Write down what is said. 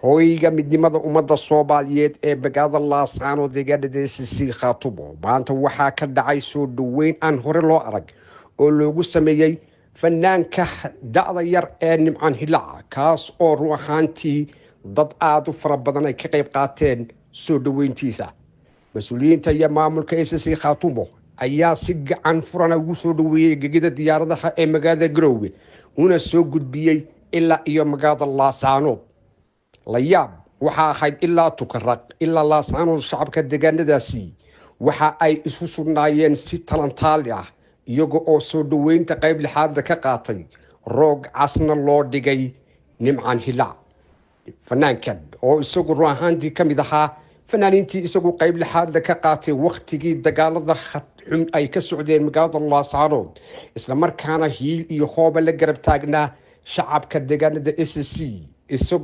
hoyga midnimada ummadda Soomaaliyeed ee magaalada Laascaanood deegaanada SSC Khaatumo maanta waxaa ka dhacay soo dhaweyn aan hore loo arag oo loogu sameeyay fanaanka da'da yar ee Nimcaan Hilaac kaas oo ruuxaantii dad aad u fara badan ay ka qayb qaateen soo dhaweyntiisa mas'uuliyiinta iyo maamulka SSC Khaatumo ayaa si gacan furan ugu soo dhaweeyay gegida diyaaradaha ee magaalada Garowe una soo gudbiyay ilaa iyo magaalada Laascaanood la yaab waxa ahayd ilaa Tukaraq ilaa Laascaanood shacabka deegaanadaasi waxa ay isu sugnaayeen si talantaali ah iyaga oo soo dhaweynta qayb lixaad ka qaatay roog casna loo dhigay Nimcaan Hilaac fanaankan oo isagu ruuxaantii kamid ahaa fanaaniintii isagu qayb lixaad ka qaatay waqtigii dagaalada xun ay ka socdeen magaalada Laascaanood isla markaana hiil iyo hooba la garab taagnaa shacabka deegaanada SSC